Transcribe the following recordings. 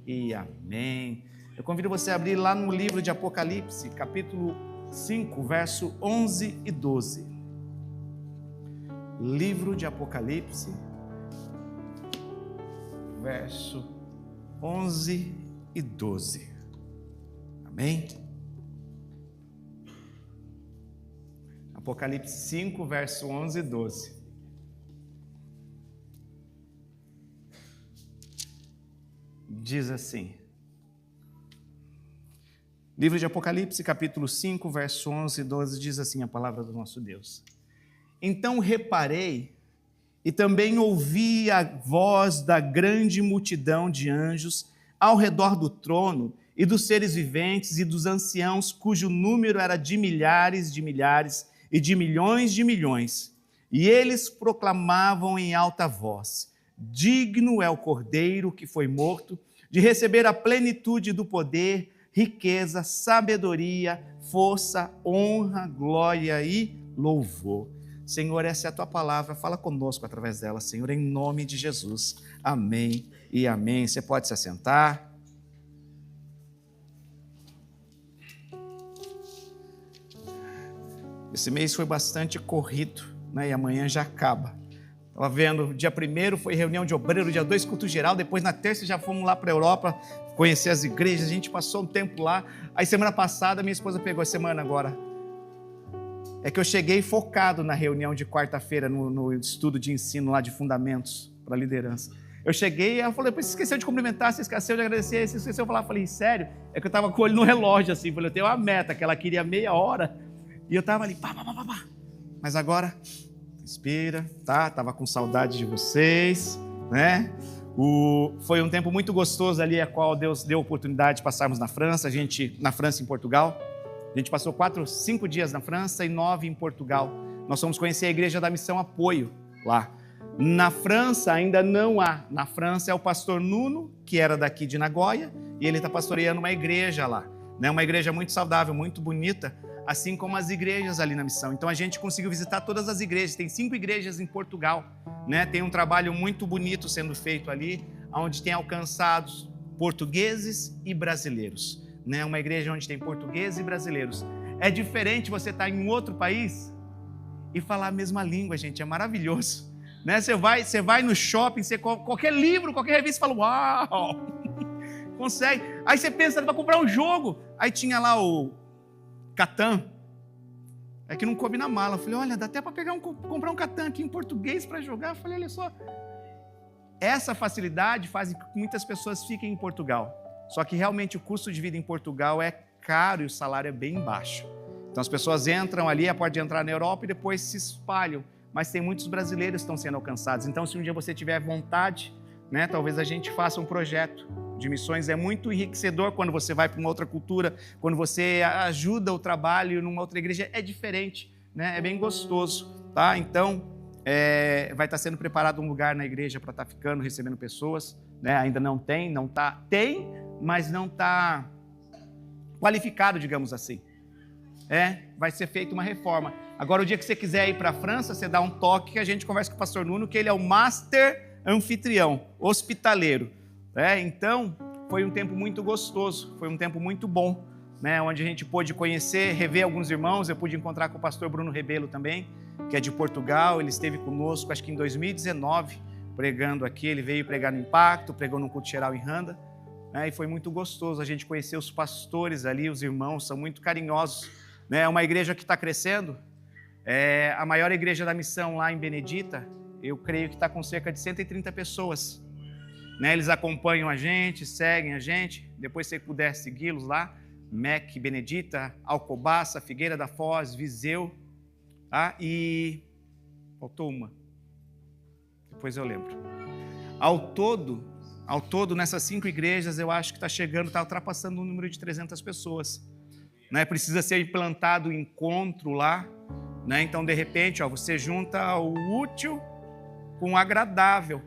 e amém. Eu convido você a abrir lá no livro de Apocalipse, capítulo 5, verso 11 e 12. Livro de Apocalipse, verso 11 e 12. Amém? Apocalipse 5, verso 11 e 12. Diz assim. Livro de Apocalipse, capítulo 5, verso 11 e 12, diz assim a palavra do nosso Deus. Então reparei e também ouvi a voz da grande multidão de anjos ao redor do trono e dos seres viventes e dos anciãos, cujo número era de milhares e de milhões, e eles proclamavam em alta voz: digno é o Cordeiro que foi morto de receber a plenitude do poder, riqueza, sabedoria, força, honra, glória e louvor. Senhor, essa é a tua palavra, fala conosco através dela, Senhor, em nome de Jesus. Amém e amém. Você pode se assentar. Esse mês foi bastante corrido, né? E amanhã já acaba. Estava vendo, dia 1º foi reunião de obreiro, dia 2 culto geral, depois na terça já fomos lá para a Europa conhecer as igrejas, a gente passou um tempo lá. Aí semana passada minha esposa pegou a semana agora. É que eu cheguei focado na reunião de quarta-feira, no estudo de ensino lá de fundamentos para liderança. Eu cheguei e ela falou, você esqueceu de cumprimentar, você esqueceu de agradecer, você esqueceu de falar. Eu falei, sério? É que eu estava com o olho no relógio assim, falei, eu tenho uma meta, que ela queria meia hora, e eu estava ali, pá. Mas agora, respira, tá? Estava com saudade de vocês, né? Foi um tempo muito gostoso ali, a qual Deus deu a oportunidade de passarmos na França, na França e em Portugal. A gente passou 5 dias na França e 9 em Portugal. Nós fomos conhecer a Igreja da Missão Apoio lá. Na França ainda não há. Na França é o pastor Nuno, que era daqui de Nagoya, e ele está pastoreando uma igreja lá. Né? Uma igreja muito saudável, muito bonita, assim como as igrejas ali na missão. Então a gente conseguiu visitar todas as igrejas. Tem 5 igrejas em Portugal. Né? Tem um trabalho muito bonito sendo feito ali, onde tem alcançados portugueses e brasileiros. Né? Uma igreja onde tem portugueses e brasileiros. É diferente você estar em outro país e falar a mesma língua, gente, é maravilhoso. Né? Você vai no shopping, qualquer livro, qualquer revista, fala, uau, consegue. Aí você pensa, vai comprar um jogo, aí tinha lá o Catan, é que não coube na mala. Eu falei, olha, dá até para comprar um Catan aqui em português para jogar. Eu falei, olha só, essa facilidade faz com que muitas pessoas fiquem em Portugal. Só que realmente o custo de vida em Portugal é caro e o salário é bem baixo. Então as pessoas entram ali, pode entrar na Europa e depois se espalham. Mas tem muitos brasileiros que estão sendo alcançados. Então se um dia você tiver vontade, né, talvez a gente faça um projeto de missões. É muito enriquecedor quando você vai para uma outra cultura, quando você ajuda o trabalho numa outra igreja, é diferente, né? É bem gostoso. Tá? Então vai estar sendo preparado um lugar na igreja para estar ficando, recebendo pessoas. Né? Ainda não tem, mas não está qualificado, digamos assim. Vai ser feita uma reforma. Agora, o dia que você quiser ir para a França, você dá um toque que a gente conversa com o pastor Nuno, que ele é o master anfitrião, hospitaleiro. Então, foi um tempo muito gostoso, foi um tempo muito bom, né? Onde a gente pôde conhecer, rever alguns irmãos. Eu pude encontrar com o pastor Bruno Rebelo também, que é de Portugal. Ele esteve conosco, acho que em 2019, pregando aqui. Ele veio pregar no Impacto, pregou no culto geral em Randa. E foi muito gostoso a gente conhecer os pastores ali, os irmãos, são muito carinhosos. É uma igreja que está crescendo, a maior igreja da missão lá em Benedita, eu creio que está com cerca de 130 pessoas. Eles acompanham a gente, seguem a gente, depois se você puder segui-los lá, MEC, Benedita, Alcobaça, Figueira da Foz, Viseu, e faltou uma, depois eu lembro. Ao todo, nessas 5 igrejas, eu acho que está ultrapassando o número de 300 pessoas. Precisa ser implantado o encontro lá. Então, de repente, você junta o útil com o agradável.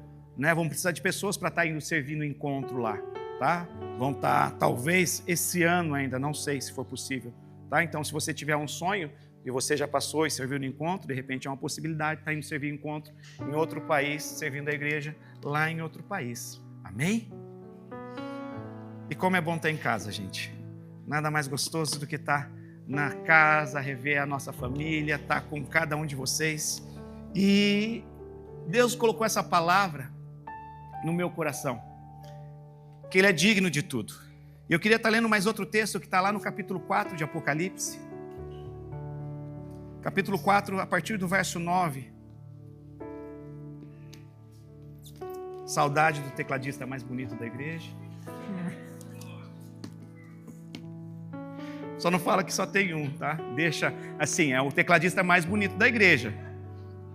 Vão precisar de pessoas para estar indo servir no encontro lá. Tá? Vão estar, talvez, esse ano ainda, não sei se for possível. Tá? Então, se você tiver um sonho e você já passou e serviu no encontro, de repente é uma possibilidade de estar indo servir encontro em outro país, servindo a igreja lá em outro país. Amém? E como é bom estar em casa, gente. Nada mais gostoso do que estar na casa, rever a nossa família, estar com cada um de vocês. E Deus colocou essa palavra no meu coração, que Ele é digno de tudo. E eu queria estar lendo mais outro texto que está lá no capítulo 4 de Apocalipse. Capítulo 4, a partir do verso 9. Saudade do tecladista mais bonito da igreja. Só não fala que só tem um, tá? Deixa assim, é o tecladista mais bonito da igreja.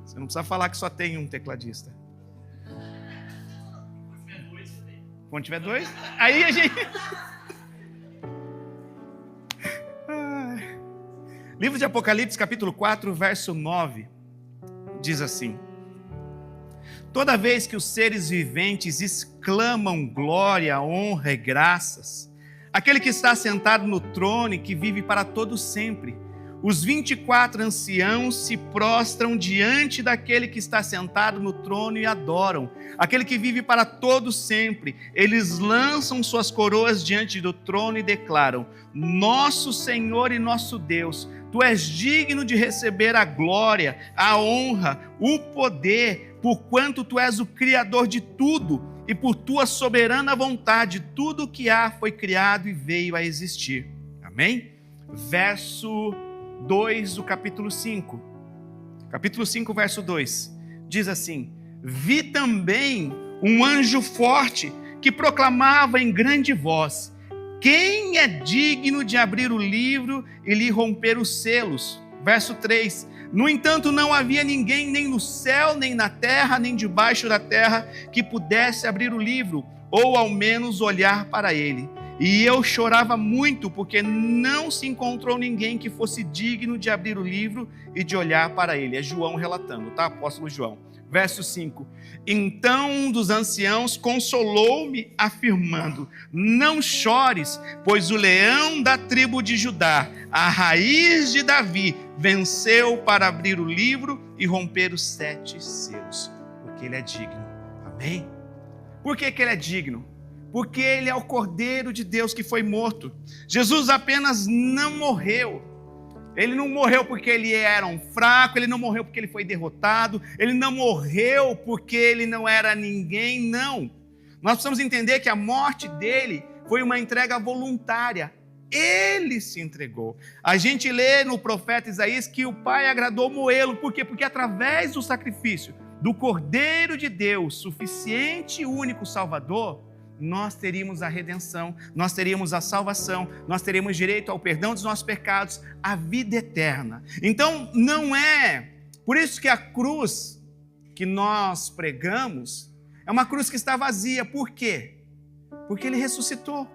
Você não precisa falar que só tem um tecladista. Quando tiver dois, aí a gente... Livro de Apocalipse, capítulo 4, verso 9, diz assim: toda vez que os seres viventes exclamam glória, honra e graças, aquele que está sentado no trono e que vive para todo sempre, os 24 anciãos se prostram diante daquele que está sentado no trono e adoram, aquele que vive para todo sempre. Eles lançam suas coroas diante do trono e declaram: nosso Senhor e nosso Deus, Tu és digno de receber a glória, a honra, o poder, porquanto Tu és o Criador de tudo, e por Tua soberana vontade, tudo o que há foi criado e veio a existir. Amém? Verso 2 do capítulo 5. Capítulo 5, verso 2. Diz assim: vi também um anjo forte que proclamava em grande voz: quem é digno de abrir o livro e lhe romper os selos? Verso 3. No entanto, não havia ninguém, nem no céu, nem na terra, nem debaixo da terra, que pudesse abrir o livro, ou ao menos olhar para ele. E eu chorava muito, porque não se encontrou ninguém que fosse digno de abrir o livro e de olhar para ele. É João relatando, tá? Apóstolo João. Verso 5. Então um dos anciãos consolou-me, afirmando: não chores, pois o leão da tribo de Judá, a raiz de Davi, venceu para abrir o livro e romper os 7 selos, porque ele é digno. Amém? Por que ele é digno? Porque ele é o Cordeiro de Deus que foi morto. Jesus apenas não morreu. Ele não morreu porque ele era um fraco, ele não morreu porque ele foi derrotado, ele não morreu porque ele não era ninguém, não. Nós precisamos entender que a morte dele foi uma entrega voluntária. Ele se entregou. A gente lê no profeta Isaías que o Pai agradou moê-lo. Por quê? Porque através do sacrifício do Cordeiro de Deus, suficiente e único Salvador, nós teríamos a redenção, nós teríamos a salvação, nós teríamos direito ao perdão dos nossos pecados, a vida eterna. Então, não é... Por isso que a cruz que nós pregamos é uma cruz que está vazia. Por quê? Porque ele ressuscitou.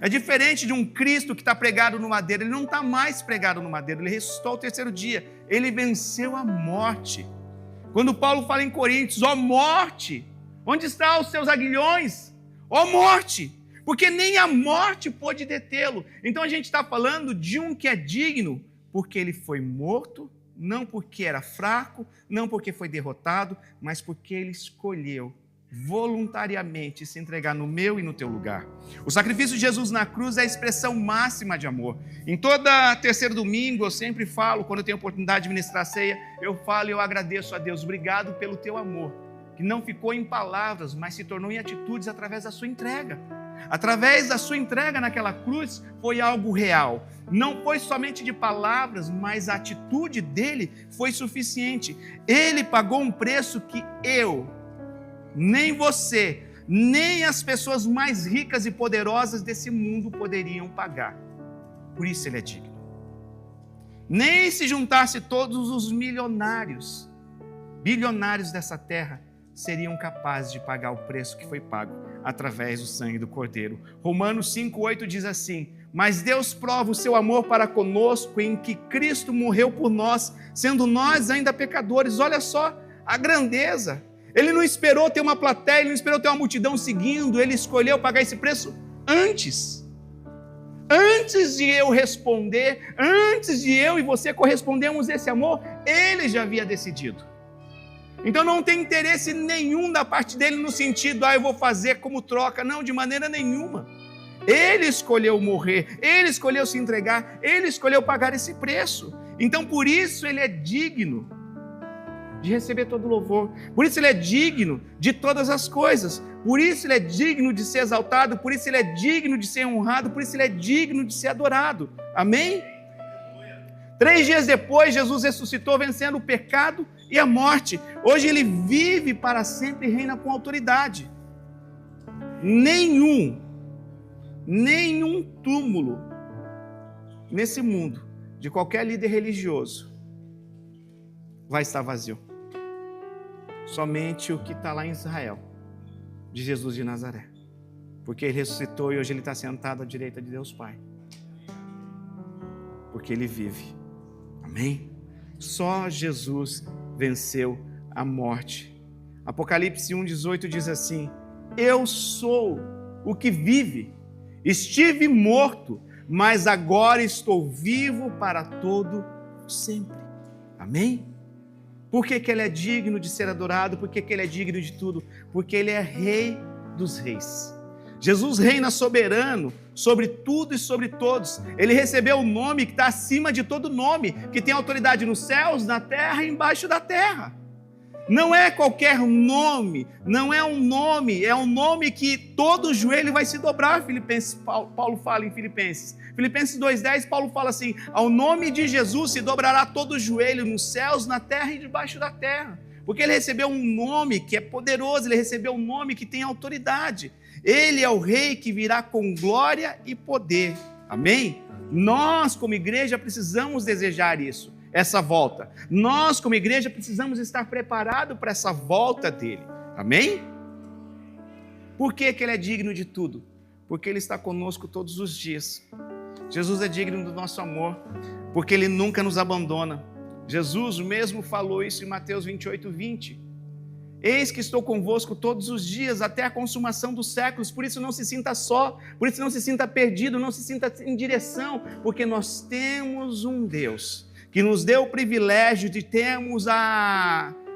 É diferente de um Cristo que está pregado no madeiro. Ele não está mais pregado no madeiro, ele ressuscitou ao 3º dia. Ele venceu a morte. Quando Paulo fala em Coríntios: ó morte, onde estão os seus aguilhões? Ó morte, porque nem a morte pôde detê-lo. Então a gente está falando de um que é digno, porque ele foi morto, não porque era fraco, não porque foi derrotado, mas porque ele escolheu voluntariamente se entregar no meu e no teu lugar. O sacrifício de Jesus na cruz é a expressão máxima de amor. Em toda terceiro domingo eu sempre falo, quando eu tenho oportunidade de ministrar a ceia, eu falo e eu agradeço a Deus: obrigado pelo teu amor, que não ficou em palavras, mas se tornou em atitudes através da sua entrega. Através da sua entrega naquela cruz foi algo real. Não foi somente de palavras, mas a atitude dele foi suficiente. Ele pagou um preço que eu, nem você, nem as pessoas mais ricas e poderosas desse mundo poderiam pagar. Por isso ele é digno. Nem se juntasse todos os milionários, bilionários dessa terra, seriam capazes de pagar o preço que foi pago através do sangue do Cordeiro. Romanos 5,8 diz assim: mas Deus prova o seu amor para conosco em que Cristo morreu por nós, sendo nós ainda pecadores. Olha só a grandeza. Ele não esperou ter uma plateia, ele não esperou ter uma multidão seguindo, ele escolheu pagar esse preço antes. Antes de eu responder, antes de eu e você correspondermos esse amor, ele já havia decidido. Então não tem interesse nenhum da parte dele no sentido: eu vou fazer como troca. Não, de maneira nenhuma. Ele escolheu morrer, Ele escolheu se entregar, Ele escolheu pagar esse preço. Então, por isso, Ele é digno de receber todo louvor. Por isso Ele é digno de todas as coisas. Por isso Ele é digno de ser exaltado. Por isso Ele é digno de ser honrado. Por isso Ele é digno de ser adorado. Amém? 3 dias depois, Jesus ressuscitou, vencendo o pecado e a morte. Hoje Ele vive para sempre e reina com autoridade. Nenhum túmulo nesse mundo, de qualquer líder religioso, vai estar vazio. Somente o que está lá em Israel, de Jesus de Nazaré. Porque Ele ressuscitou e hoje Ele está sentado à direita de Deus Pai. Porque Ele vive. Amém? Só Jesus venceu a morte. Apocalipse 1,18 diz assim: eu sou o que vive. Estive morto, mas agora estou vivo para todo sempre. Amém? Por que Ele é digno de ser adorado? Por que Ele é digno de tudo? Porque Ele é Rei dos Reis. Jesus reina soberano sobre tudo e sobre todos. Ele recebeu o nome que está acima de todo nome, que tem autoridade nos céus, na terra e embaixo da terra. Não é qualquer nome, não é um nome, é um nome que todo joelho vai se dobrar. Paulo fala em Filipenses 2,10, Paulo fala assim: ao nome de Jesus se dobrará todo joelho nos céus, na terra e debaixo da terra. Porque Ele recebeu um nome que é poderoso, Ele recebeu um nome que tem autoridade. Ele é o Rei que virá com glória e poder. Amém? Nós, como igreja, precisamos desejar isso, essa volta. Nós, como igreja, precisamos estar preparados para essa volta dele. Amém? Por que Ele é digno de tudo? Porque Ele está conosco todos os dias. Jesus é digno do nosso amor, porque Ele nunca nos abandona. Jesus mesmo falou isso em Mateus 28:20. Eis que estou convosco todos os dias, até a consumação dos séculos. Por isso não se sinta só, por isso não se sinta perdido, não se sinta em direção, porque nós temos um Deus que nos deu o privilégio de termos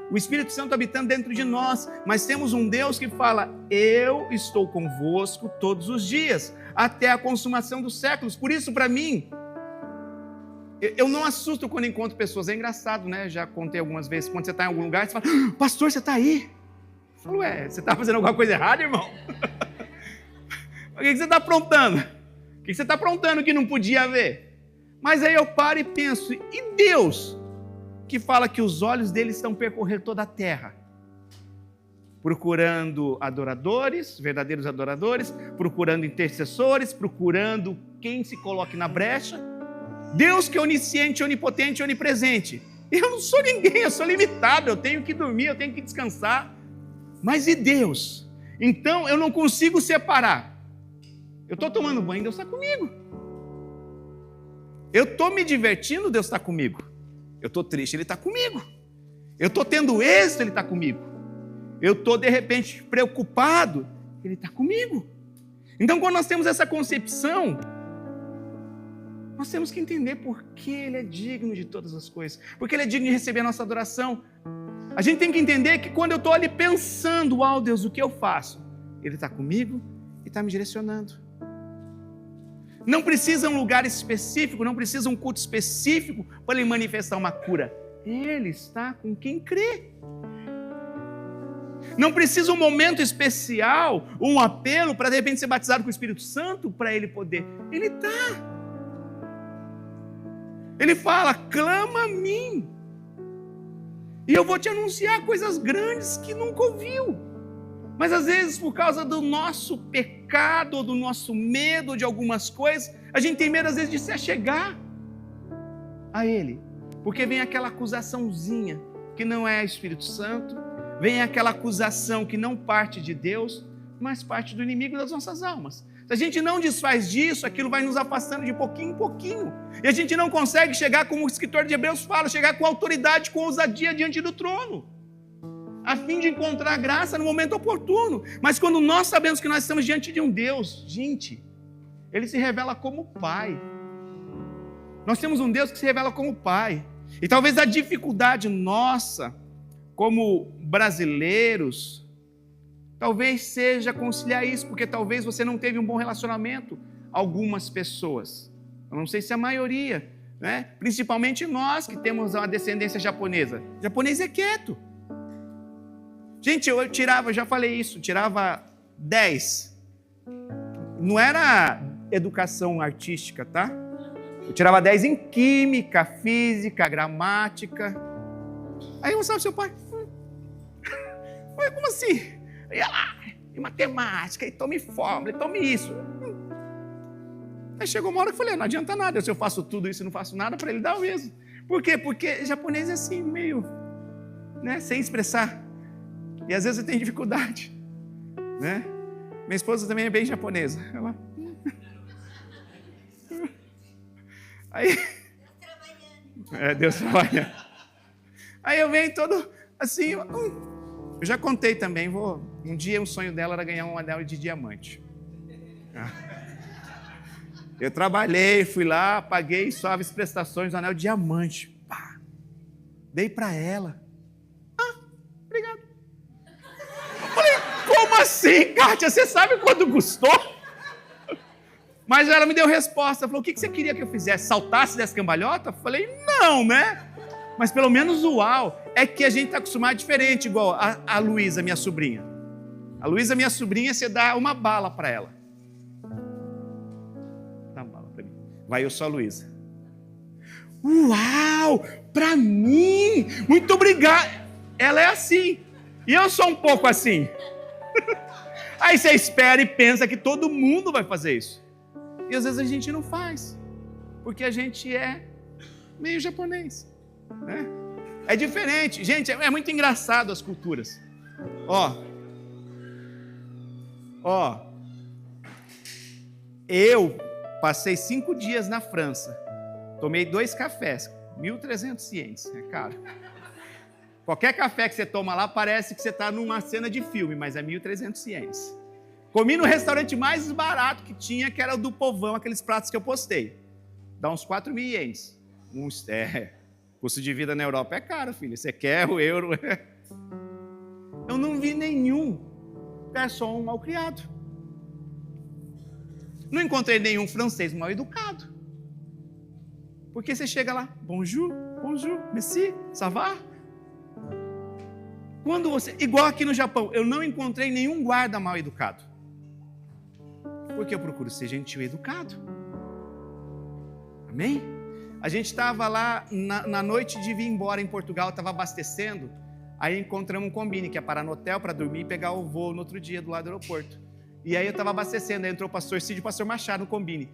o Espírito Santo habitando dentro de nós, mas temos um Deus que fala: eu estou convosco todos os dias, até a consumação dos séculos. Por isso, para mim, eu não assusto quando encontro pessoas. É engraçado, né? Já contei algumas vezes, quando você está em algum lugar, você fala: pastor, você está aí? Eu falo: ué, você está fazendo alguma coisa errada, irmão? O que você está aprontando? O que você está aprontando que não podia haver? Mas aí eu paro e penso: e Deus, que fala que os olhos dele estão percorrendo toda a terra, procurando adoradores, verdadeiros adoradores, procurando intercessores, procurando quem se coloque na brecha. Deus que é onisciente, onipotente, onipresente. Eu não sou ninguém, eu sou limitado, eu tenho que dormir, eu tenho que descansar. Mas e Deus? Então eu não consigo separar. Eu estou tomando banho, Deus está comigo. Eu estou me divertindo, Deus está comigo. Eu estou triste, Ele está comigo. Eu estou tendo êxito, Ele está comigo. Eu estou de repente preocupado, Ele está comigo. Então quando nós temos essa concepção, nós temos que entender por que Ele é digno de todas as coisas, porque Ele é digno de receber a nossa adoração. A gente tem que entender que quando eu estou ali pensando: uau, Deus, o que eu faço? Ele está comigo e está me direcionando. Não precisa um lugar específico, não precisa um culto específico para Ele manifestar uma cura. Ele está com quem crê. Não precisa um momento especial, um apelo para de repente ser batizado com o Espírito Santo para Ele poder. Ele está. Ele fala: clama a mim, e eu vou te anunciar coisas grandes que nunca ouviu. Mas às vezes, por causa do nosso pecado, ou do nosso medo de algumas coisas, a gente tem medo às vezes de se achegar a Ele, porque vem aquela acusaçãozinha que não é Espírito Santo, vem aquela acusação que não parte de Deus, mas parte do inimigo das nossas almas. Se a gente não desfaz disso, aquilo vai nos afastando de pouquinho em pouquinho. E a gente não consegue chegar, como o escritor de Hebreus fala, chegar com autoridade, com ousadia diante do trono, a fim de encontrar graça no momento oportuno. Mas quando nós sabemos que nós estamos diante de um Deus, gente, Ele se revela como Pai. Nós temos um Deus que se revela como Pai. E talvez a dificuldade nossa, como brasileiros, Talvez seja conciliar isso, porque talvez você não teve um bom relacionamento. Algumas pessoas, eu não sei se a maioria, né? Principalmente nós que temos uma descendência japonesa. O japonês é quieto. Gente, eu já falei isso, tirava 10. Não era educação artística, tá? Eu tirava 10 em química, física, gramática. Aí eu mostrava pro seu pai. Como assim? Eu ia lá, em matemática, e tome fórmula, e tome isso. Aí chegou uma hora que eu falei, não adianta nada, se eu faço tudo isso e não faço nada, para ele dar o mesmo. Por quê? Porque japonês é assim, meio, né, sem expressar. E às vezes eu tenho dificuldade, né? Minha esposa também é bem japonesa. Ela... Aí... Deus trabalhando. Aí eu venho todo assim... Eu já contei também, um dia um sonho dela era ganhar um anel de diamante. Eu trabalhei, fui lá, paguei suaves prestações do anel de diamante. Pá. Dei para ela. Obrigado. Eu falei, como assim, Kátia? Você sabe quando gostou? Mas ela me deu resposta. Falou, o que você queria que eu fizesse? Saltasse dessa cambalhota? Eu falei, não, né? Mas pelo menos uau. É que a gente está acostumado diferente, igual a Luísa, minha sobrinha. A Luísa, minha sobrinha, você dá uma bala para ela. Vai eu só a Luísa. Uau! Para mim! Muito obrigado! Ela é assim. E eu sou um pouco assim. Aí você espera e pensa que todo mundo vai fazer isso. E às vezes a gente não faz. Porque a gente é meio japonês. Né? É diferente. Gente, é muito engraçado as culturas. Eu passei 5 dias na França. Tomei 2 cafés. 1.300 ienes. É caro. Qualquer café que você toma lá parece que você está numa cena de filme, mas é 1.300 ienes. Comi no restaurante mais barato que tinha, que era o do povão, aqueles pratos que eu postei. Dá uns 4.000 ienes. Custo de vida na Europa é caro, filho. Você quer o euro? Eu não vi nenhum garçom mal criado. Não encontrei nenhum francês mal educado. Porque você chega lá, bonjour, merci, ça va? Quando você, igual aqui no Japão, eu não encontrei nenhum guarda mal educado. Porque eu procuro ser gentil e educado. Amém? A gente estava lá na noite de vir embora em Portugal, estava abastecendo, aí encontramos um combine, que é parar no hotel para dormir e pegar o voo no outro dia do lado do aeroporto. E aí eu estava abastecendo, aí entrou o pastor Cid e o pastor Machado no combine.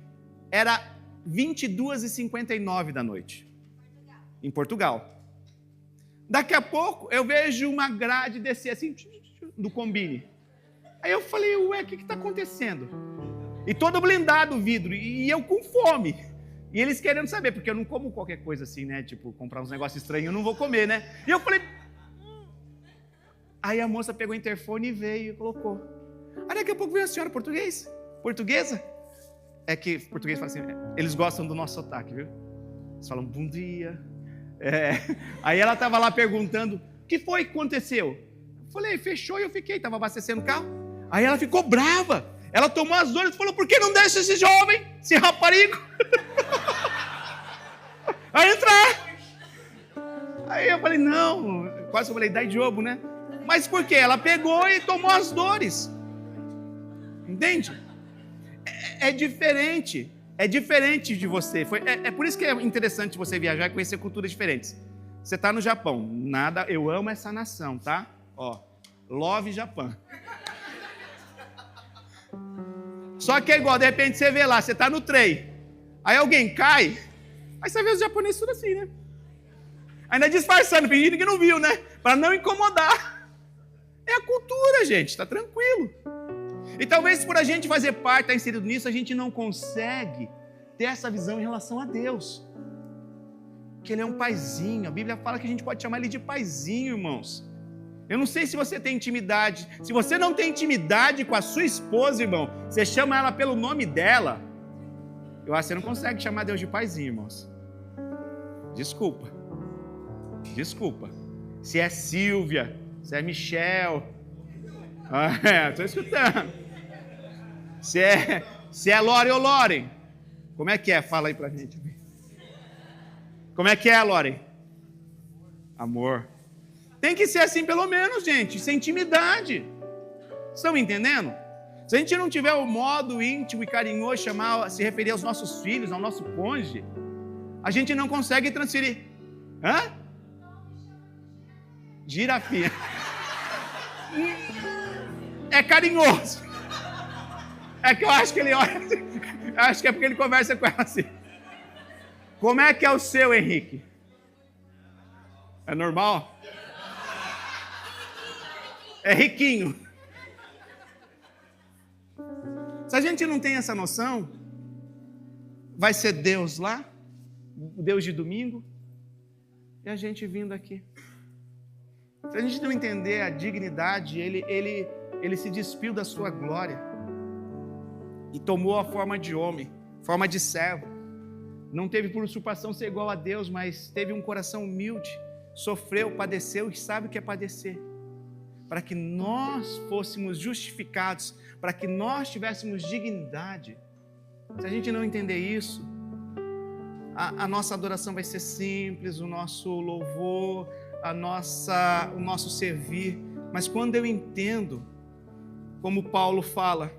Era 22h59 da noite. Em Portugal. Daqui a pouco eu vejo uma grade descer assim, do combine. Aí eu falei, ué, o que está acontecendo? E todo blindado o vidro, e eu com fome. E eles querendo saber, porque eu não como qualquer coisa assim, né? Tipo, comprar uns negócios estranhos, eu não vou comer, né? E eu falei... Aí a moça pegou o interfone e veio e colocou. Aí daqui a pouco veio a senhora portuguesa. É que português fala assim, eles gostam do nosso sotaque, viu? Eles falam, bom dia. Aí ela estava lá perguntando, o que foi que aconteceu? Eu falei, fechou e eu fiquei, estava abastecendo o carro. Aí ela ficou brava. Ela tomou as dores e falou, por que não deixa esse jovem, esse raparigo, a entrar? Aí eu falei, não, quase eu falei, dá idiobo, né? Mas por quê? Ela pegou e tomou as dores. Entende? É diferente. É diferente de você. É por isso que é interessante você viajar e conhecer culturas diferentes. Você está no Japão. Nada, eu amo essa nação, tá? Love Japão. Só que é igual, de repente você vê lá, você está no trem. Aí alguém cai. Aí você vê os japoneses tudo assim, né? Ainda disfarçando, fingindo que não viu, né? Para não incomodar. É a cultura, gente. Tá tranquilo. E talvez por a gente fazer parte, estar inserido nisso, a gente não consegue ter essa visão em relação a Deus. Que Ele é um paizinho. A Bíblia fala que a gente pode chamar Ele de paizinho, irmãos. Eu não sei se você tem intimidade. Se você não tem intimidade com a sua esposa, irmão, você chama ela pelo nome dela, eu acho que você não consegue chamar Deus de paizinho, irmãos. Desculpa. Se é Silvia, se é Michel, Estou escutando. Se é Lore ou Lore? Como é que é? Fala aí pra gente. Como é que é, Lore? Amor. Tem que ser assim pelo menos, gente. Sem intimidade. Estão entendendo? Se a gente não tiver o modo íntimo e carinhoso se referir aos nossos filhos, ao nosso cônjuge, a gente não consegue transferir. Hã? Girafinha. É carinhoso. É que eu acho que ele olha. Acho que é porque ele conversa com ela assim. Como é que é o seu, Henrique? É normal? É riquinho. Se a gente não tem essa noção, vai ser Deus lá, Deus de domingo, e a gente vindo aqui. Se a gente não entender a dignidade, ele se despiu da sua glória e tomou a forma de homem, forma de servo. Não teve por usurpação ser igual a Deus, mas teve um coração humilde, sofreu, padeceu e sabe o que é padecer. Para que nós fôssemos justificados, para que nós tivéssemos dignidade. Se a gente não entender isso, a nossa adoração vai ser simples, o nosso louvor, o nosso servir. Mas quando eu entendo, como Paulo fala,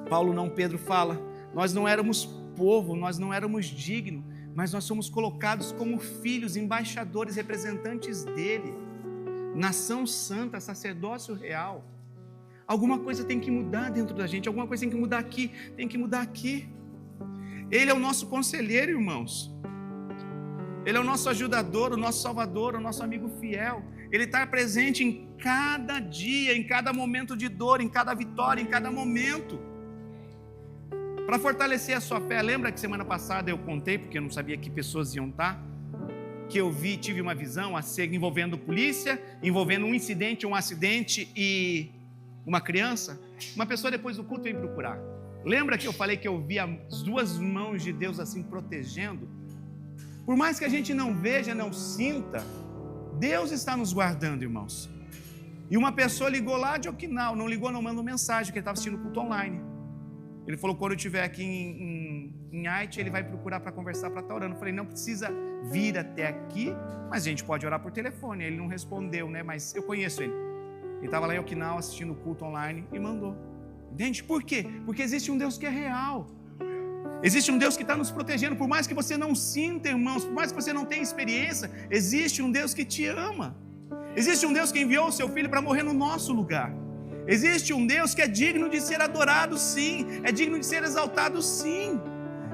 Paulo não, Pedro fala, nós não éramos povo, nós não éramos dignos, mas nós somos colocados como filhos, embaixadores, representantes dele, nação santa, sacerdócio real. Alguma coisa tem que mudar dentro da gente, alguma coisa tem que mudar aqui, tem que mudar aqui. Ele é o nosso conselheiro, irmãos. Ele é o nosso ajudador, o nosso salvador, o nosso amigo fiel. Ele está presente em cada dia, em cada momento de dor, em cada vitória, em cada momento. Para fortalecer a sua fé, lembra que semana passada eu contei, porque eu não sabia que pessoas iam estar, que eu tive uma visão envolvendo polícia, envolvendo um incidente, um acidente e uma criança? Uma pessoa depois do culto veio procurar. Lembra que eu falei que eu vi as duas mãos de Deus assim protegendo? Por mais que a gente não veja, não sinta, Deus está nos guardando, irmãos. E uma pessoa ligou lá de Okinawa, não ligou, não mandou mensagem, que ele estava assistindo o culto online. Ele falou, quando eu estiver aqui em Haiti, ele vai procurar para conversar, para estar orando. Eu falei, não precisa vir até aqui, mas a gente pode orar por telefone. Ele não respondeu, né? Mas eu conheço ele. Ele estava lá em Okinawa assistindo o culto online e mandou. Entende? Por quê? Porque existe um Deus que é real. Existe um Deus que está nos protegendo. Por mais que você não sinta, irmãos, por mais que você não tenha experiência, existe um Deus que te ama. Existe um Deus que enviou o seu Filho para morrer no nosso lugar. Existe um Deus que é digno de ser adorado, sim. É digno de ser exaltado, sim.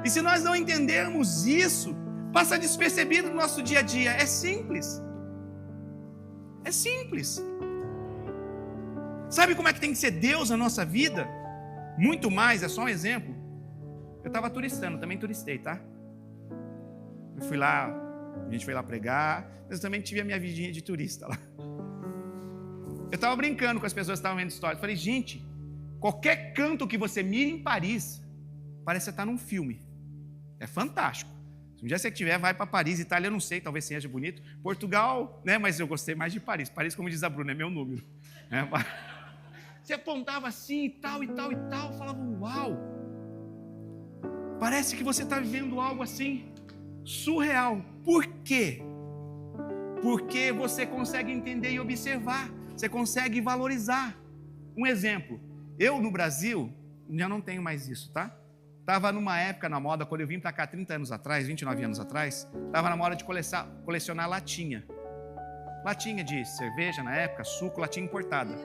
E se nós não entendermos isso, passa despercebido no nosso dia a dia. É simples. É simples. Sabe como é que tem que ser Deus na nossa vida? Muito mais, é só um exemplo. Eu estava turistando, também turistei, tá? Eu fui lá, a gente foi lá pregar, mas eu também tive a minha vidinha de turista lá. Eu estava brincando com as pessoas que estavam vendo história. Eu falei, gente, qualquer canto que você mire em Paris, parece que você está num filme. É fantástico. Se um dia você tiver, vai para Paris, Itália, eu não sei, talvez seja bonito. Portugal, né? Mas eu gostei mais de Paris. Paris, como diz a Bruna, é meu número. Você apontava assim e tal, e tal, e tal. Eu falava, uau. Parece que você está vivendo algo assim, surreal. Por quê? Porque você consegue entender e observar. Você consegue valorizar. Um exemplo. Eu, no Brasil, já não tenho mais isso, tá? Estava numa época na moda, quando eu vim para cá 30 anos atrás, 29 anos atrás, estava na moda de colecionar latinha. Latinha de cerveja na época, suco, latinha importada.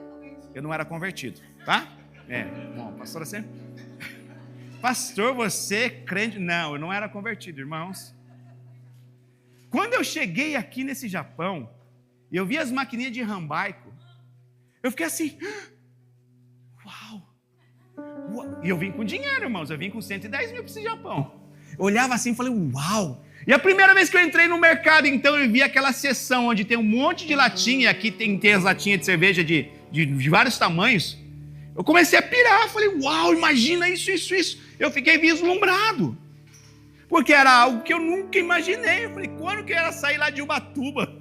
Eu não era convertido, tá? Bom, pastor, você... Pastor, você crente... Não, eu não era convertido, irmãos. Quando eu cheguei aqui nesse Japão, eu vi as maquininhas de rambaico, eu fiquei assim... Uau! E eu vim com dinheiro, irmãos. Eu vim com 110 mil para esse Japão. Eu olhava assim e falei, uau! E a primeira vez que eu entrei no mercado, então, eu vi aquela seção onde tem um monte de latinha. Aqui tem as latinhas de cerveja de vários tamanhos. Eu comecei a pirar. Falei, uau, imagina isso. Eu fiquei vislumbrado. Porque era algo que eu nunca imaginei. Eu falei, quando que eu ia sair lá de Ubatuba?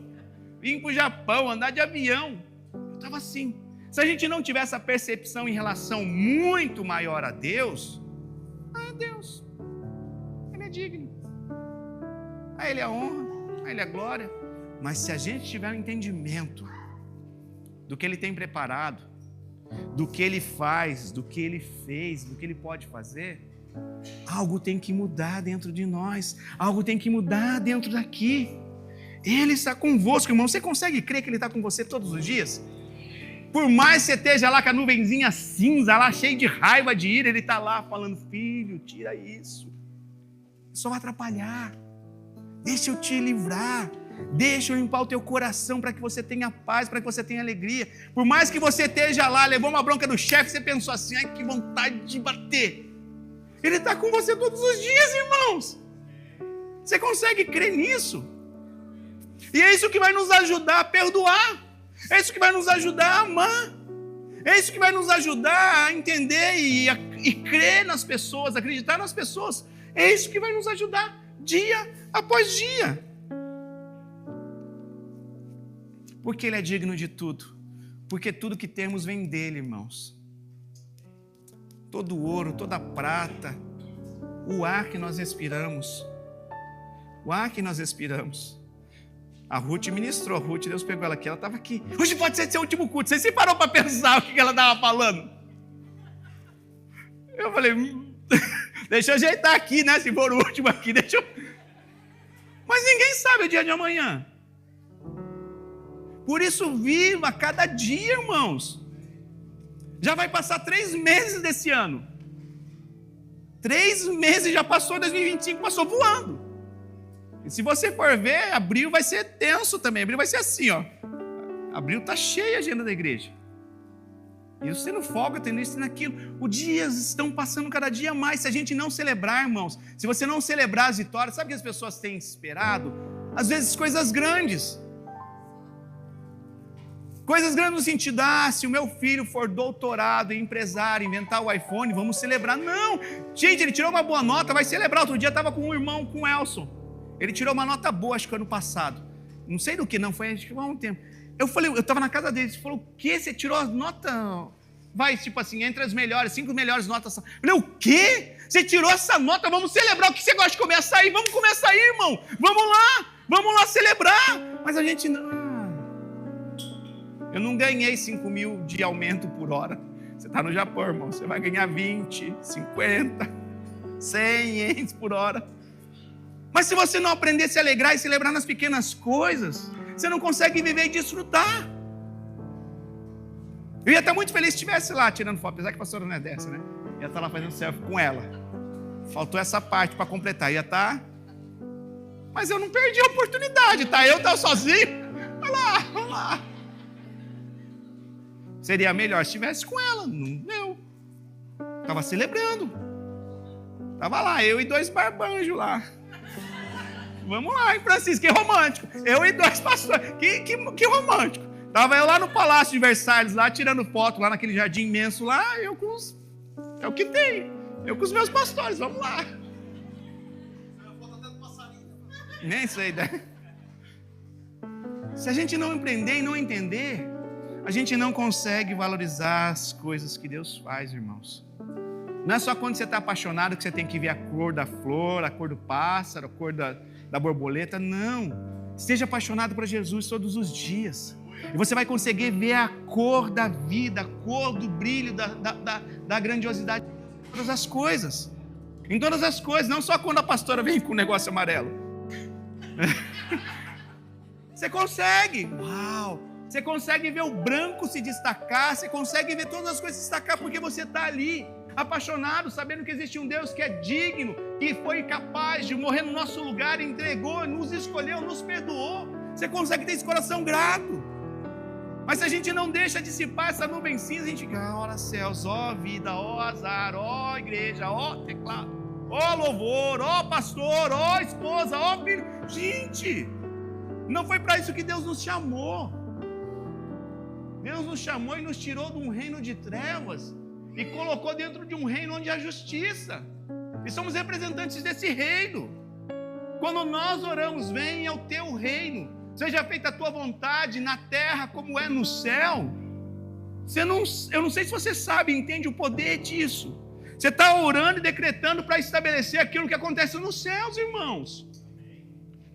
Vim para o Japão, andar de avião. Eu estava assim. Se a gente não tiver essa percepção em relação muito maior a Deus, Deus, Ele é digno, a Ele é a honra, a Ele é a glória. Mas se a gente tiver um entendimento do que Ele tem preparado, do que Ele faz, do que Ele fez, do que Ele pode fazer, algo tem que mudar dentro de nós, algo tem que mudar dentro daqui. Ele está convosco, irmão. Você consegue crer que Ele está com você todos os dias? Por mais que você esteja lá com a nuvenzinha cinza, lá cheio de raiva, de ira, Ele está lá falando: filho, tira isso, só vai atrapalhar, deixa eu te livrar, deixa eu limpar o teu coração para que você tenha paz, para que você tenha alegria. Por mais que você esteja lá, levou uma bronca do chefe, você pensou assim: ai, que vontade de bater. Ele está com você todos os dias, irmãos. Você consegue crer nisso? E é isso que vai nos ajudar a perdoar. É isso que vai nos ajudar a amar. É isso que vai nos ajudar a entender e crer nas pessoas, acreditar nas pessoas. É isso que vai nos ajudar dia após dia. Porque Ele é digno de tudo. Porque tudo que temos vem dEle, irmãos. Todo o ouro, toda a prata, o ar que nós respiramos. O ar que nós respiramos. A Ruth ministrou, Deus pegou ela aqui, ela estava aqui. Hoje pode ser seu último culto. Você se parou para pensar o que ela estava falando? Eu falei, deixa eu ajeitar aqui, né? Se for o último aqui, deixa eu... Mas ninguém sabe o dia de amanhã. Por isso, viva cada dia, irmãos. Já vai passar 3 meses desse ano. 3 meses já passou, 2025 passou voando. E se você for ver, abril vai ser tenso também. Abril vai ser assim, ó. Abril está cheia a agenda da igreja. E você não folga, tendo isso e naquilo. Os dias estão passando cada dia mais. Se a gente não celebrar, irmãos, se você não celebrar as vitórias, sabe o que as pessoas têm esperado? Às vezes coisas grandes. Coisas grandes no sentido, se o meu filho for doutorado, empresário, inventar o iPhone, vamos celebrar. Não, gente, ele tirou uma boa nota, vai celebrar. Outro dia eu estava com um irmão, com o Elson. Ele tirou uma nota boa, acho que ano passado. Não sei do que, não, foi acho que há um tempo. Eu falei, eu estava na casa dele, ele falou: o quê? Você tirou a nota? Vai, tipo assim, entre as melhores, 5 melhores notas. Eu falei: o quê? Você tirou essa nota? Vamos celebrar. O que você gosta de comer açaí? Vamos comer açaí, irmão. Vamos lá celebrar. Mas a gente não... Eu não ganhei 5 mil de aumento por hora. Você está no Japão, irmão. Você vai ganhar 20, 50, 100 ienes por hora. Mas se você não aprender a se alegrar e celebrar nas pequenas coisas, você não consegue viver e desfrutar. Eu ia estar muito feliz se estivesse lá tirando foto, apesar que a pastora não é dessa, né? Ia estar lá fazendo selfie com ela. Faltou essa parte para completar. Ia estar... Mas eu não perdi a oportunidade, tá? Eu estava sozinho. Vamos lá. Seria melhor se estivesse com ela. Não deu. Estava celebrando. Estava lá, eu e 2 barbanjos lá. Vamos lá, hein, Francisco, que romântico. Eu e 2 pastores, que romântico. Estava eu lá no Palácio de Versalhes, lá tirando foto, lá naquele jardim imenso lá, eu com os... É o que tem. Eu com os meus pastores, vamos lá. Nem sei, né? Se a gente não empreender e não entender, a gente não consegue valorizar as coisas que Deus faz, irmãos. Não é só quando você está apaixonado que você tem que ver a cor da flor, a cor do pássaro, a cor da borboleta. Não. Esteja apaixonado por Jesus todos os dias. E você vai conseguir ver a cor da vida, a cor do brilho, da grandiosidade de todas as coisas. Em todas as coisas, não só quando a pastora vem com o negócio amarelo. Você consegue. Uau! Você consegue ver o branco se destacar, você consegue ver todas as coisas se destacar porque você está ali, apaixonado, sabendo que existe um Deus que é digno, que foi capaz de morrer no nosso lugar, entregou, nos escolheu, nos perdoou. Você consegue ter esse coração grato. Mas se a gente não deixa dissipar essa nuvem cinza, a gente fica: ora céus, ó vida, ó azar, ó igreja, ó teclado, ó louvor, ó pastor, ó esposa, ó filho. Gente, não foi para isso que Deus nos chamou. Deus nos chamou e nos tirou de um reino de trevas e colocou dentro de um reino onde há justiça. E somos representantes desse reino. Quando nós oramos: venha o teu reino, seja feita a tua vontade na terra como é no céu. Eu não sei se você sabe, entende o poder disso. Você está orando e decretando para estabelecer aquilo que acontece nos céus, irmãos.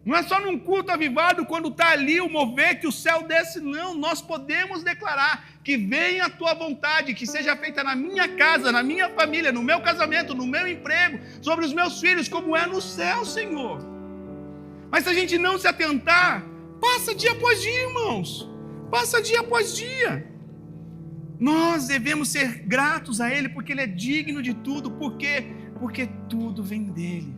Não é só num culto avivado, quando está ali o mover que o céu desce, não. Nós podemos declarar que venha a tua vontade, que seja feita na minha casa, na minha família, no meu casamento, no meu emprego, sobre os meus filhos, como é no céu, Senhor. Mas se a gente não se atentar, passa dia após dia, irmãos. Passa dia após dia. Nós devemos ser gratos a Ele, porque Ele é digno de tudo. Por quê? Porque tudo vem dEle.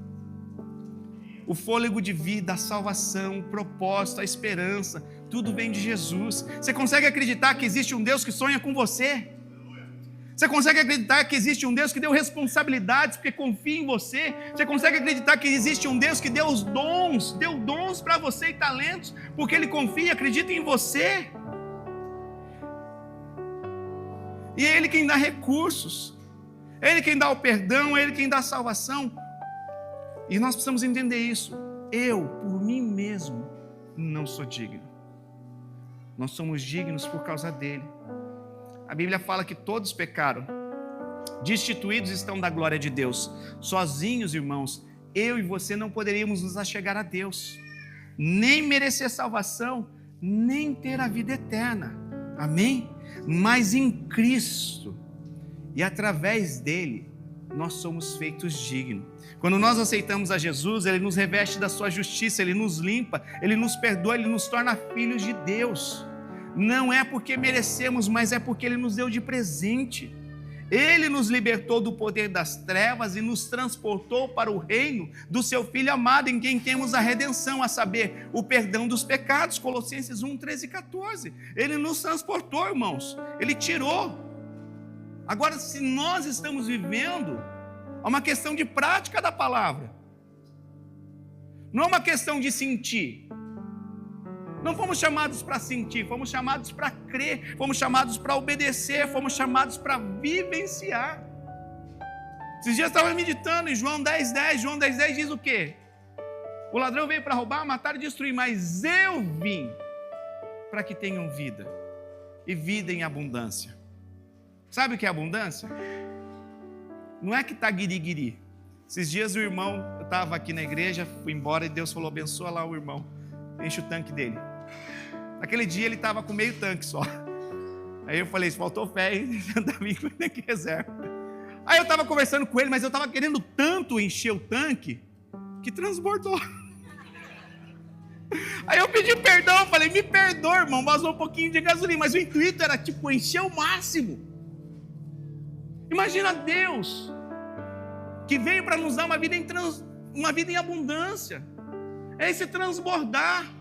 O fôlego de vida, a salvação, o propósito, a esperança, tudo vem de Jesus. Você consegue acreditar que existe um Deus que sonha com você? Você consegue acreditar que existe um Deus que deu responsabilidades porque confia em você? Você consegue acreditar que existe um Deus que deu dons para você e talentos porque Ele confia e acredita em você? E é Ele quem dá recursos, é Ele quem dá o perdão, é Ele quem dá a salvação. E nós precisamos entender isso. Eu, por mim mesmo, não sou digno. Nós somos dignos por causa dEle. A Bíblia fala que todos pecaram, destituídos estão da glória de Deus. Sozinhos, irmãos, eu e você não poderíamos nos achegar a Deus, nem merecer salvação, nem ter a vida eterna. Amém? Mas em Cristo e através dele nós somos feitos dignos. Quando nós aceitamos a Jesus, Ele nos reveste da sua justiça, Ele nos limpa, Ele nos perdoa, Ele nos torna filhos de Deus. Não é porque merecemos, mas é porque Ele nos deu de presente. Ele nos libertou do poder das trevas e nos transportou para o reino do seu Filho amado, em quem temos a redenção, a saber, o perdão dos pecados. Colossenses 1, 13 e 14. Ele nos transportou, irmãos. Ele tirou. Agora, se nós estamos vivendo, é uma questão de prática da palavra. Não é uma questão de sentir. Não fomos chamados para sentir, fomos chamados para crer, fomos chamados para obedecer, fomos chamados para vivenciar. Esses dias eu estava meditando em João 10,10. João 10,10 diz o quê? O ladrão veio para roubar, matar e destruir, mas eu vim para que tenham vida, e vida em abundância. Sabe o que é abundância? Não é que está guiri-guiri. Esses dias o irmão, eu estava aqui na igreja, fui embora e Deus falou, abençoa lá o irmão, enche o tanque dele. Naquele dia ele estava com meio tanque só. Aí eu falei, faltou fé, hein? Davi com tanque reserva. Aí eu estava conversando com ele, mas eu estava querendo tanto encher o tanque, que transbordou. Aí eu pedi perdão, falei, me perdoa, irmão, vazou um pouquinho de gasolina, mas o intuito era tipo, encher o máximo. Imagina Deus, que veio para nos dar uma vida em abundância, é esse transbordar,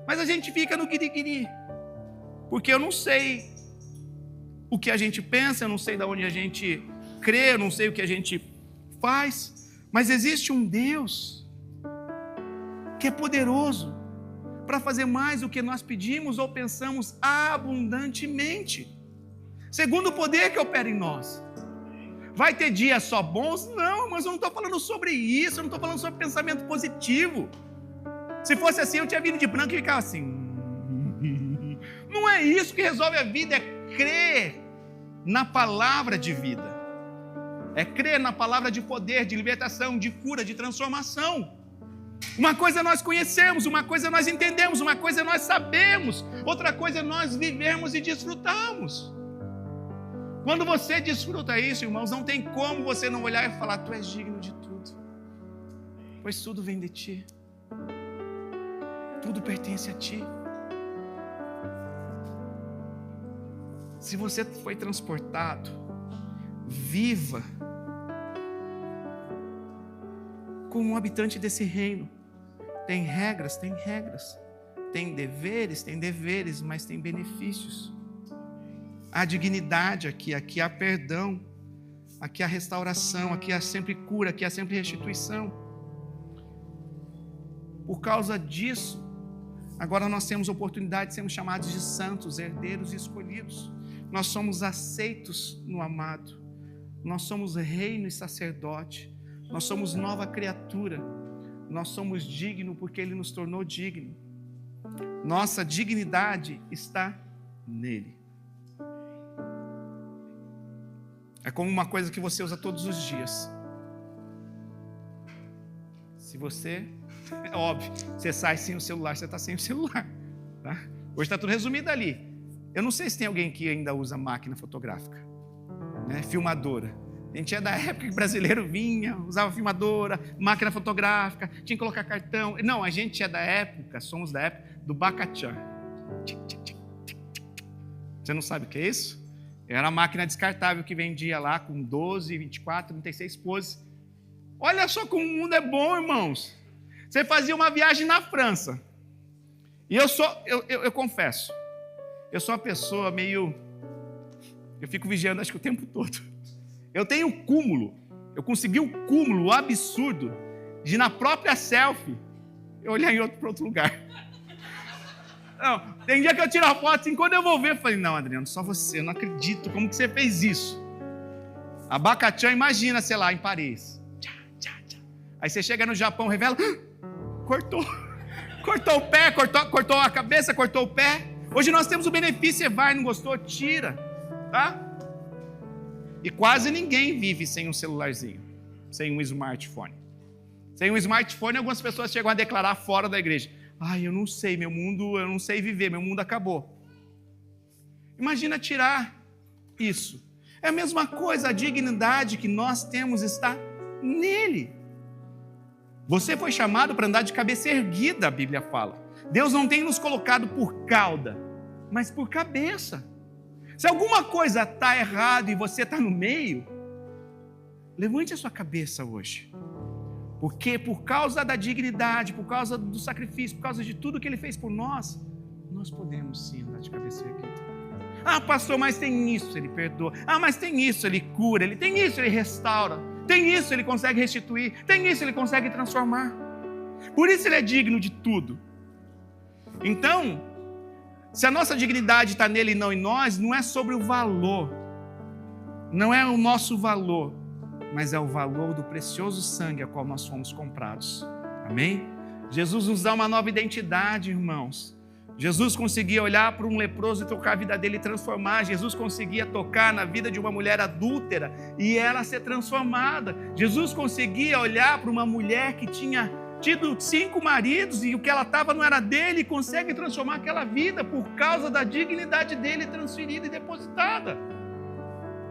mas a gente fica no guiri-guiri, porque eu não sei o que a gente pensa, eu não sei de onde a gente crê, eu não sei o que a gente faz, mas existe um Deus que é poderoso para fazer mais do que nós pedimos ou pensamos abundantemente, segundo o poder que opera em nós. Vai ter dias só bons? Não, mas eu não estou falando sobre isso, eu não estou falando sobre pensamento positivo. Se fosse assim, eu tinha vindo de branco e ficava assim. Não é isso que resolve a vida, é crer na palavra de vida. É crer na palavra de poder, de libertação, de cura, de transformação. Uma coisa nós conhecemos, uma coisa nós entendemos, uma coisa nós sabemos, outra coisa nós vivemos e desfrutamos. Quando você desfruta isso, irmãos, não tem como você não olhar e falar, tu és digno de tudo, pois tudo vem de ti, tudo pertence a ti. Se você foi transportado, viva como um habitante desse reino. Tem regras, tem deveres, mas tem benefícios. Há dignidade aqui há perdão, aqui há restauração, aqui há sempre cura, aqui há sempre restituição. Por causa disso, agora nós temos a oportunidade de sermos chamados de santos, herdeiros e escolhidos. Nós somos aceitos no amado, nós somos reino e sacerdote, nós somos nova criatura, nós somos dignos porque Ele nos tornou digno. Nossa dignidade está nele. É como uma coisa que você usa todos os dias. Se você, é óbvio, você sai sem o celular, você está sem o celular. Tá? Hoje está tudo resumido ali. Eu não sei se tem alguém que ainda usa máquina fotográfica, né? Filmadora. A gente é da época que o brasileiro vinha, usava filmadora, máquina fotográfica, tinha que colocar cartão. Não, a gente é da época, somos da época do Bacachan. Você não sabe o que é isso? Era a máquina descartável que vendia lá com 12, 24, 36 poses. Olha só como o mundo é bom, irmãos. Você fazia uma viagem na França. E eu confesso, eu sou uma pessoa meio... Eu fico vigiando acho que o tempo todo. Eu tenho um cúmulo, eu consegui um cúmulo absurdo de na própria selfie eu olhar em outro lugar. Não, tem dia que eu tiro a foto assim, quando eu vou ver, eu falei, não, Adriano, só você, eu não acredito, como que você fez isso? Abacatã, imagina, sei lá, em Paris. Aí você chega no Japão, revela, cortou o pé, cortou a cabeça, cortou o pé. Hoje nós temos o benefício, você vai, não gostou, tira, tá? E quase ninguém vive sem um celularzinho, sem um smartphone. Sem um smartphone, algumas pessoas chegam a declarar fora da igreja, eu não sei, meu mundo, eu não sei viver, meu mundo acabou. Imagina tirar isso. É a mesma coisa, a dignidade que nós temos está nele. Você foi chamado para andar de cabeça erguida, a Bíblia fala. Deus não tem nos colocado por cauda, mas por cabeça. Se alguma coisa está errada e você está no meio, levante a sua cabeça hoje. Porque por causa da dignidade, por causa do sacrifício, por causa de tudo que Ele fez por nós, nós podemos sim andar de cabeça erguida. Pastor, mas tem isso, Ele perdoa. Mas tem isso, Ele cura. Ele tem isso, Ele restaura. Tem isso, Ele consegue restituir. Tem isso, Ele consegue transformar. Por isso Ele é digno de tudo. Então, se a nossa dignidade está nele e não em nós, não é sobre o valor. Não é o nosso valor, mas é o valor do precioso sangue a qual nós fomos comprados. Amém? Jesus nos dá uma nova identidade, irmãos. Jesus conseguia olhar para um leproso e tocar a vida dele e transformar. Jesus conseguia tocar na vida de uma mulher adúltera e ela ser transformada. Jesus conseguia olhar para uma mulher que tinha tido 5 maridos e o que ela estava não era dele e consegue transformar aquela vida por causa da dignidade dele transferida e depositada.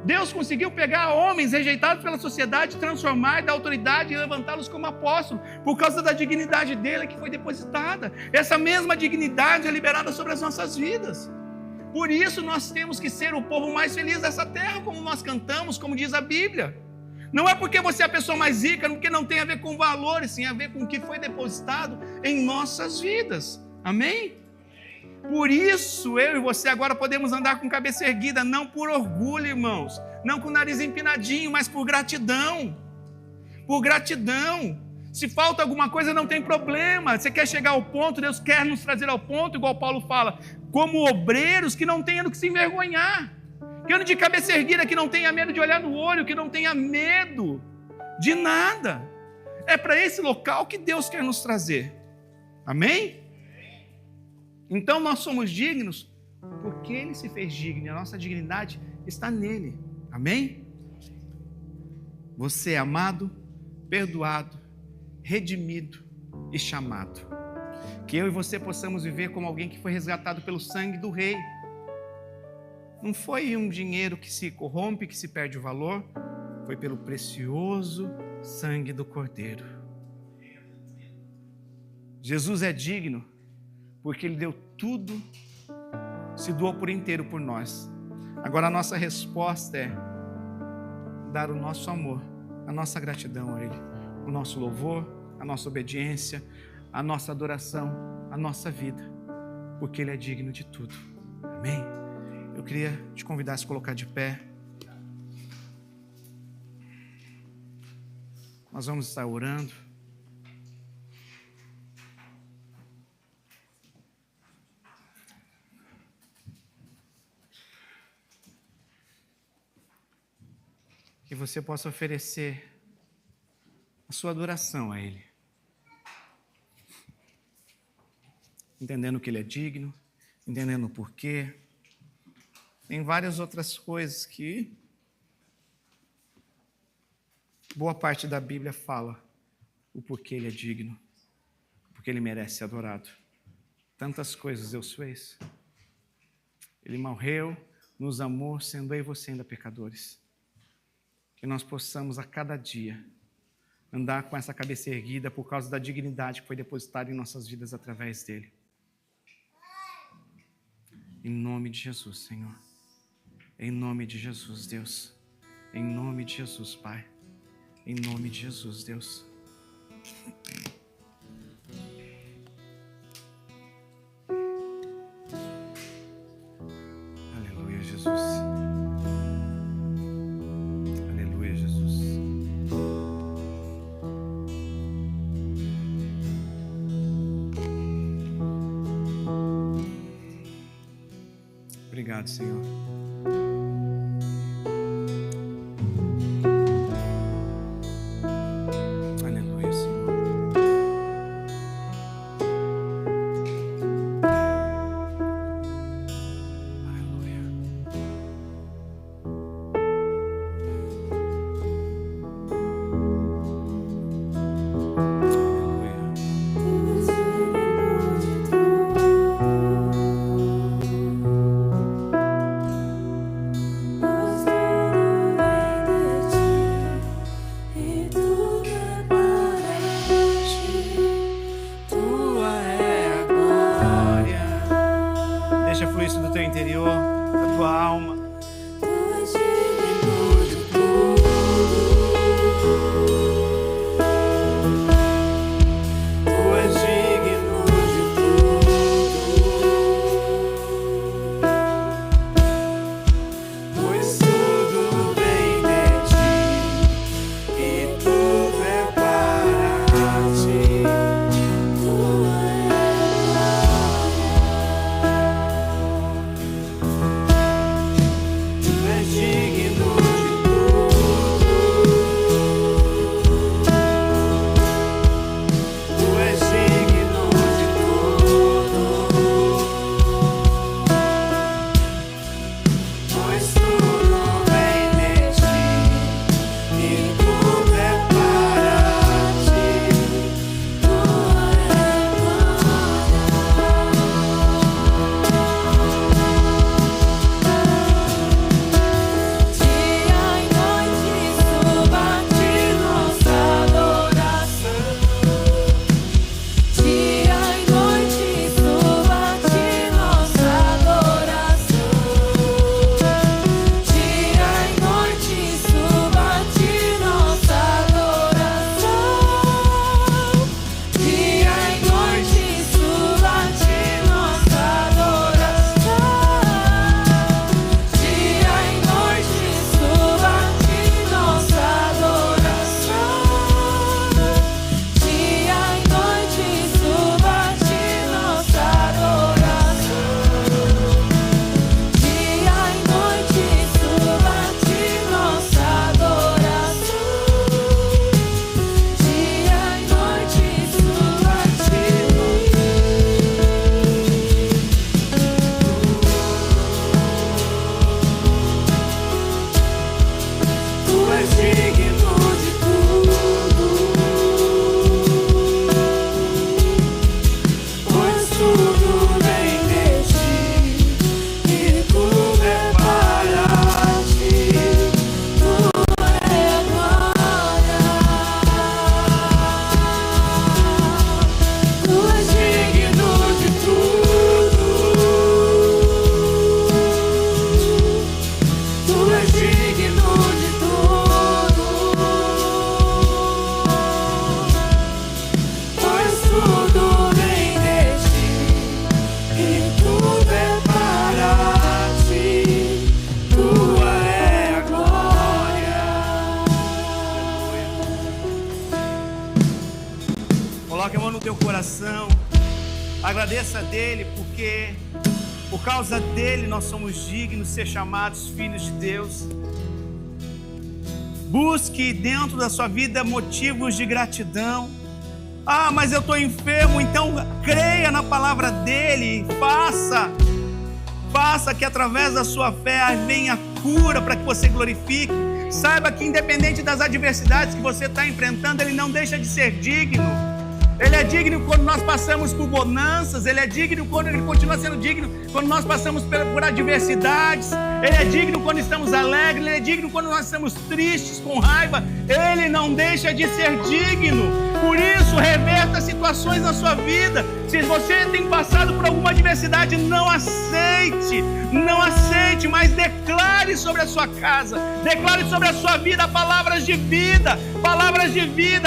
Deus conseguiu pegar homens rejeitados pela sociedade, transformar e dar autoridade e levantá-los como apóstolos, por causa da dignidade dele que foi depositada. Essa mesma dignidade é liberada sobre as nossas vidas. Por isso nós temos que ser o povo mais feliz dessa terra, como nós cantamos, como diz a Bíblia. Não é porque você é a pessoa mais rica, porque não tem a ver com valores, sim, a ver com o que foi depositado em nossas vidas. Amém? Por isso, eu e você agora podemos andar com cabeça erguida, não por orgulho, irmãos, não com o nariz empinadinho, mas por gratidão. Por gratidão. Se falta alguma coisa, não tem problema. Você quer chegar ao ponto, Deus quer nos trazer ao ponto, igual Paulo fala, como obreiros que não tenham do que se envergonhar. Que ande de cabeça erguida, que não tenha medo de olhar no olho, que não tenha medo de nada. É para esse local que Deus quer nos trazer. Amém? Então nós somos dignos porque Ele se fez digno e a nossa dignidade está nele. Amém? Você é amado, perdoado, redimido e chamado. Que eu e você possamos viver como alguém que foi resgatado pelo sangue do Rei. Não foi um dinheiro que se corrompe, que se perde o valor, foi pelo precioso sangue do Cordeiro. Jesus é digno porque Ele deu tudo, se doou por inteiro por nós. Agora a nossa resposta é dar o nosso amor, a nossa gratidão a Ele, o nosso louvor, a nossa obediência, a nossa adoração, a nossa vida, porque Ele é digno de tudo. Amém? Eu queria te convidar a se colocar de pé. Nós vamos estar orando. Que você possa oferecer a sua adoração a Ele. Entendendo que Ele é digno, entendendo o porquê. Tem várias outras coisas que boa parte da Bíblia fala o porquê Ele é digno, porque Ele merece ser adorado. Tantas coisas Deus fez. Ele morreu, nos amou, sendo eu e você ainda pecadores. Que nós possamos a cada dia andar com essa cabeça erguida por causa da dignidade que foi depositada em nossas vidas através dele. Em nome de Jesus, Senhor. Em nome de Jesus, Deus. Em nome de Jesus, Pai. Em nome de Jesus, Deus. Aleluia, Jesus. Aleluia, Jesus. Obrigado, Senhor. Aleluia, Senhor. Aleluia. Deixa fluir isso do teu interior, da tua alma. Coloque a mão no teu coração. Agradeça a dele, porque por causa dele nós somos dignos de ser chamados filhos de Deus. Busque dentro da sua vida motivos de gratidão. Ah, mas eu estou enfermo, então creia na palavra dele. Faça que através da sua fé venha a cura para que você glorifique. Saiba que independente das adversidades que você está enfrentando, Ele não deixa de ser digno. Ele é digno quando nós passamos por bonanças, Ele é digno quando Ele continua sendo digno quando nós passamos por adversidades, Ele é digno quando estamos alegres, Ele é digno quando nós estamos tristes, com raiva, Ele não deixa de ser digno. Por isso, reverta situações na sua vida. Se você tem passado por alguma adversidade, não aceite, mas declare sobre a sua casa, declare sobre a sua vida palavras de vida,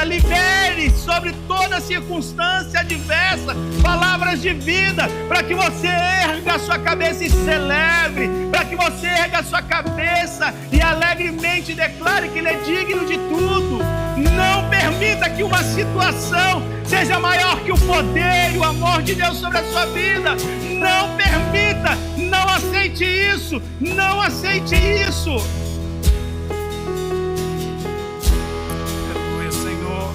libere sobre toda circunstância adversa, palavras de vida, para que você erga a sua cabeça e celebre, para que você erga a sua cabeça e alegremente declare que Ele é digno de tudo. Não permita que uma situação seja maior que o poder e o amor de Deus sobre a sua vida. Não permita, não aceite isso, não aceite isso. Aleluia, Senhor.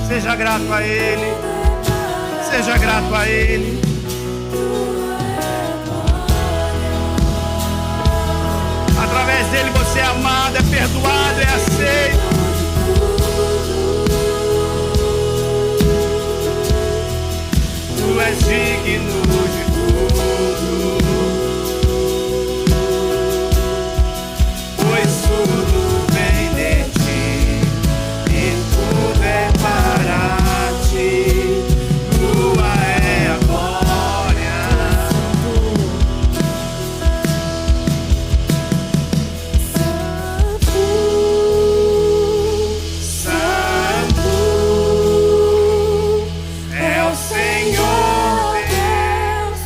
Seja grato a Ele, seja grato a Ele. Através dele você é amado, é perdoado, é aceito. Tu és digno de tudo, pois tudo vem de ti e tudo é para ti. Tua é a glória. Santo é o Senhor Deus.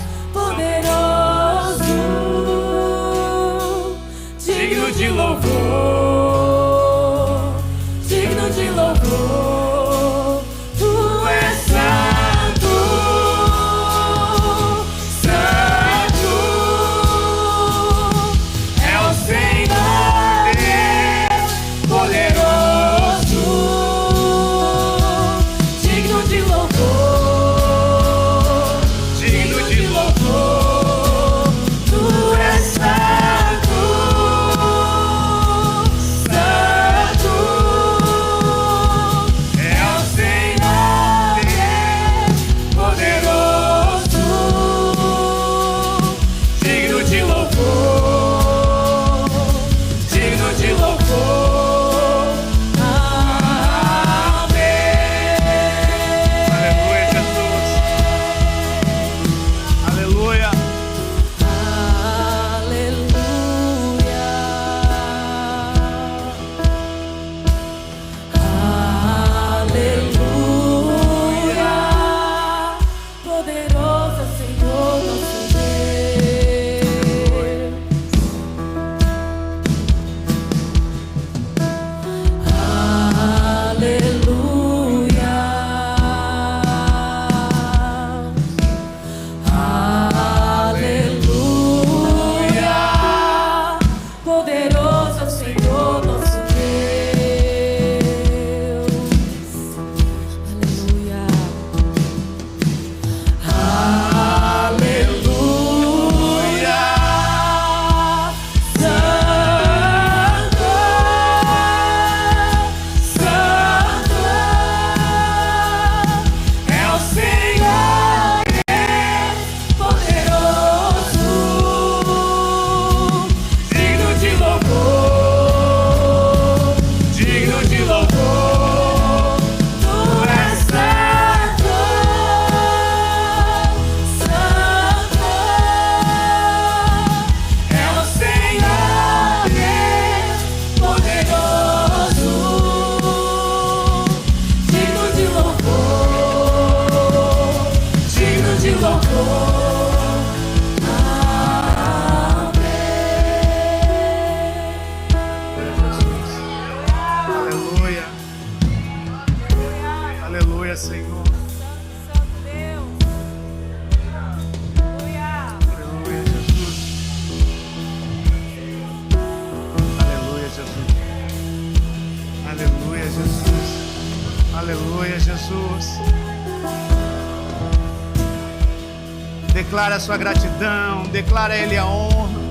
Declara a sua gratidão, declara a Ele a honra.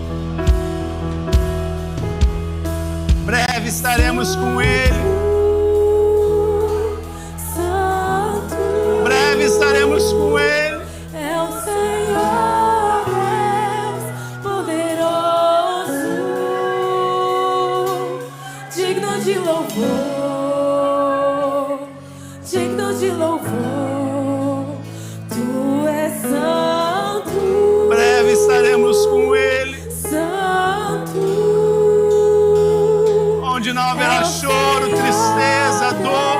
Breve estaremos com Ele. Breve estaremos com Ele. É o Senhor Deus poderoso, digno de louvor, digno de louvor. Tu és santo. Breve estaremos com Ele. Santo. Onde não haverá choro, tristeza, dor.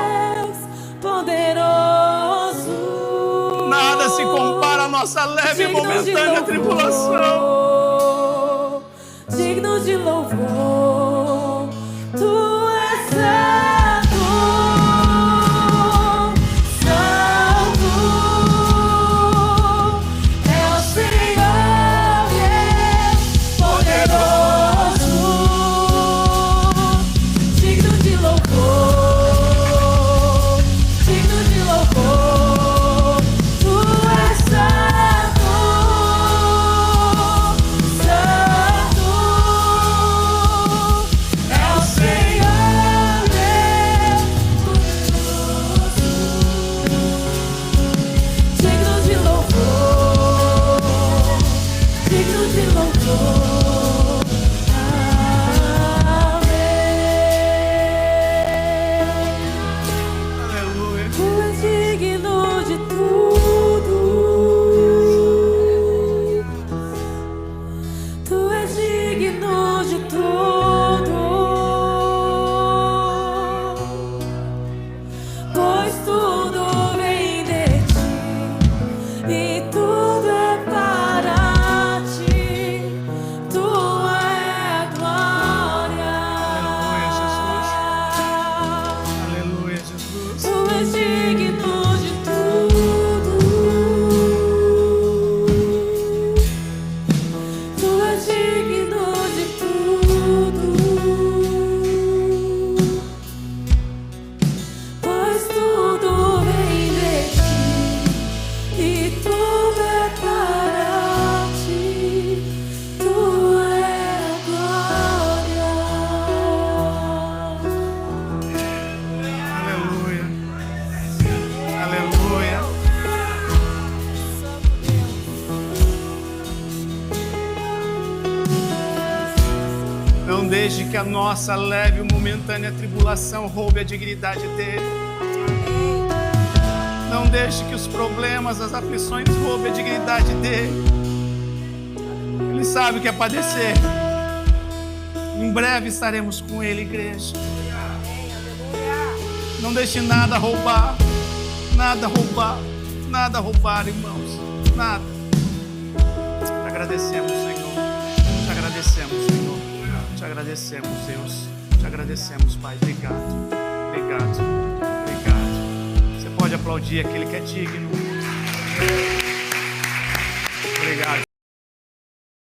Poderoso. Nada se compara à nossa leve e momentânea tribulação. Digno de louvor. Tu és santo. Santo. É o Senhor Deus poderoso. Digno de louvor. Digno de louvor. Tu és santo. Santo. É o Senhor Deus poderoso. Digno de louvor. Digno de louvor. Aleluia. Tu és digno de tudo. Tu és digno de tudo. Pois tudo vem de ti e tudo é para ti. Tua é a glória. Aleluia, Jesus. Tu és digno de tudo. Tu és digno de tudo. Pois tudo vem de ti e tudo é para ti. Tua é a glória. Aleluia. Aleluia. Não deixe que a nossa leve e momentânea tribulação roube a dignidade dele. Não deixe que os problemas, as aflições roubem a dignidade dele. Ele sabe o que é padecer. Em breve estaremos com ele, igreja. Não deixe nada roubar. Nada roubar. Nada roubar, irmãos. Nada. Te agradecemos, Senhor. Te agradecemos, Senhor. Te agradecemos, Deus. Te agradecemos, Pai. Obrigado. Obrigado. Obrigado. Você pode aplaudir aquele que é digno. Obrigado,